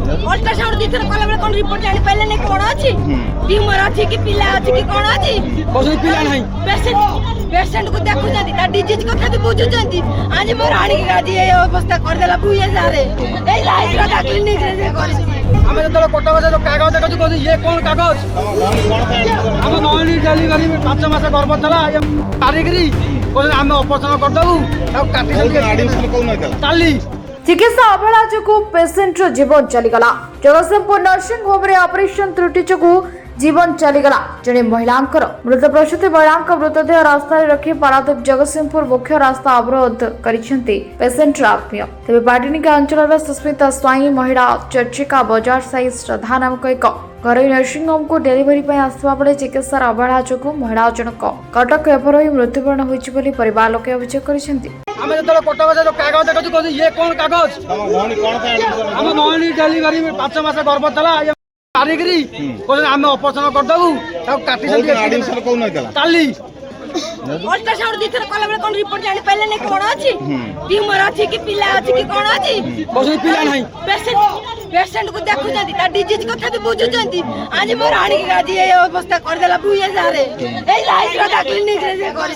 Ultrasound दिथर कला बेले कोन report जानि पाइले नै कोन अछि ट्यूमर अछि कि पिला अछि कि कोन अछि कोन पिला नै पेशेंट को देखु जदी ता डिजीज कथा भी बुझु जदी आज मोर रानी के गादी ए अवस्था कर देला बुए जा रे ए लाइफ का क्लिनिक रे करि हमें तो कोटा से जो कागज देखो कोन ये कोन कागज हम नॉन डेलीवरी में 5 मास गर्भ थला कारीगरी कोन हम ऑपरेशन कर दऊ अब काटी एडमिशन कोन नथला काली चिकित्सा अवहेला जो पेसेंट जीवन चलीगला। जगतसिंहपुर नर्सिंग होम रे ऑपरेशन त्रुटि जो जीवन चलीगला। जड़े महिला मृत प्रसूति महिला मृतदेह रास्ता रखी पारादीप जगतसिंहपुर मुख्य रास्ता अवरोध करिसेंती पेसेंट आत्मीय। तेज पाटिनिका अंचल सुस्मिता स्वाई महिला चर्चिका बजार साई श्रद्धा नामक एक घर नर्सिंग होम को डेलीवरी आसवा बेले चिकित्सार अवहेला जो महिला जनक कटक एफर हो मृत्युवरण होती परिवार लोके अभियोग कर हमें तो कोटा से जो कागज देखो कोन ये कोन कागज हम नॉन डेलीवरी में 5 मास गर्भ थला कारीगरी कोन हम ऑपरेशन कर दऊ अब काटी एडमिशन कोन नथला काली अल्ट्रासाउंड दिथर कला बेले कोन रिपोर्ट जानि पाइले नै कोन अछि ट्यूमर अछि कि पिला अछि कि कोन अछि कोन पिला नै पेशेंट को देखु जदी ता डिजीज कथा भी बुझु जदी आज मोर रानी के गादी ए अवस्था कर देला बुए जा रे ए लाइफ का क्लिनिक रे करि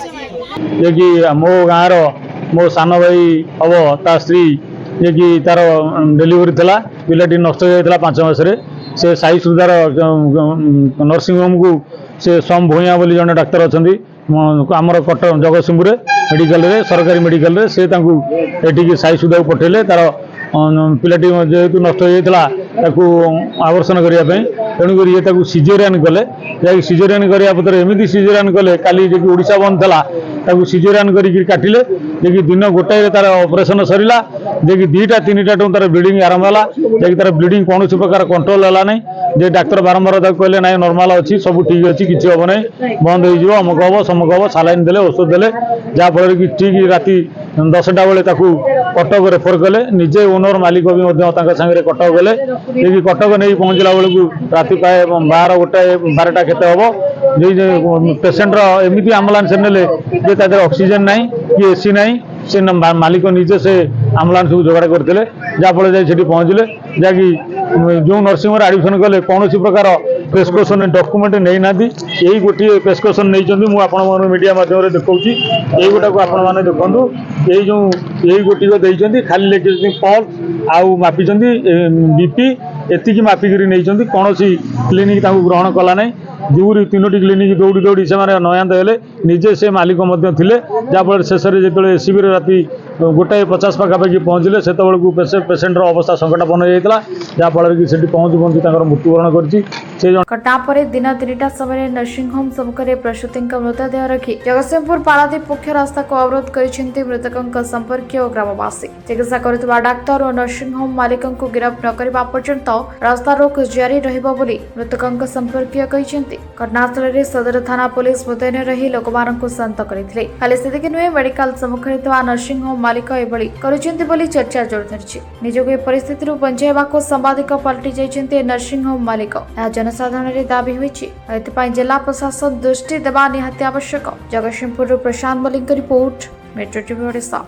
ये कि मो गाँव मो सान भाई हम ता स्त्री ये कि तार डेलीवरी थला पिलाटी नष्ट हो जाता 5 मास से साई सुधार नर्सिंग होम को से सोम भूया बोली जड़े डाक्तर अच्छा आमर कटक जगतसिंहपुर मेडिकल रे सरकारी मेडिकल रे से एटी साई सुधा को पठेले तार पिलाटी जेहेतु नष्ट हो जाता आवर्षण करने तेणुक ये सीजेरियन कले सीजेरियन करने पत्र एमती सीजेरियन कले काली जी ओडिशा बंद था सीजेरियन करके काटिले जे दिन गोटाए तार ऑपरेशन सरला जे कि 2टा 3टा तार ब्लीडिंग आरंभ है जे तार ब्लीडिंग कौन प्रकार कंट्रोल है ना जे डाक्तर बारंबार कहले ना नॉर्मल अच्छी सब ठीक अच्छी किसी हम ना बंद हो अमुक हम समक हम सालाइन देले औषध देले जहाँफल कि ठीक राति 10टा बेले कटक रेफर कले निजे ओनर मालिक भी सागे कटक गले ये कटक नहीं पहुँचला बेलू राति प्राय 12टा केते हम पेसेंटर एमती आम्बुलांस नेले जे ऑक्सीजन नहीं कि एसी नहीं से मालिक निजे से आम्बुलांस को जोगाड़ करते जहाँफल जाठी पहुँचले जहाँकि जो नर्सिंग एडमिशन कले कौन प्रकार प्रेसक्रिप्शन डॉक्यूमेंट नहीं ना यही गोटे प्रेसक्रिप्शन नहीं मुझे मीडिया माध्यम देखा यही गोटा को आपने देखूँ यही जो यही गोटी देती खाली लिखी पल्स आउ मापी बीपी एति मापिकी नहीं कौन क्लिनिक ग्रहण कला ना जुरी 3टी क्लिनिक दौड़ी दौड़ी से नयांत हेले निजे से मालिक जहाँफल शेष में जो एससीबी राति 1:50 पाखापाखि पहुँचले से पेसेंटर अवस्था संकटापन्न होता जहाँफल कि पहुँची पहुँची मृत्युवरण कर दिन 3टा समय नर्सिंग होम सम्मुखें प्रसूति मृतदेह रखी जगतसिंहपुर पारादीप मुख्य रास्ता को अवरोध कर मृतकों संपर्क और ग्रामवासी चिकित्सा करुवा डाक्तर और नर्सिंग होम मालिक को गिरफ्त न करने पर्यंत रास्ता रोक जारी रही मृतकों संपर्क घटनास्थल में सदर थाना पुलिस मुतयन रही लोक शांत करते खाली स्थिति नुहे मेडिकल सम्मुखें नर्सिंग होम मालिक एभली करुछंती चर्चा जोर धरी निजक परिस्थिति बंचाइबा सांबादिक पलटि जाइछन्ती नर्सिंग होम मालिक जनसाधारण दाबी होती जिला प्रशासन दृष्टि देवा निहाती आवश्यक। Jagatsinghpur Prashant Malik report metro TV Odisha.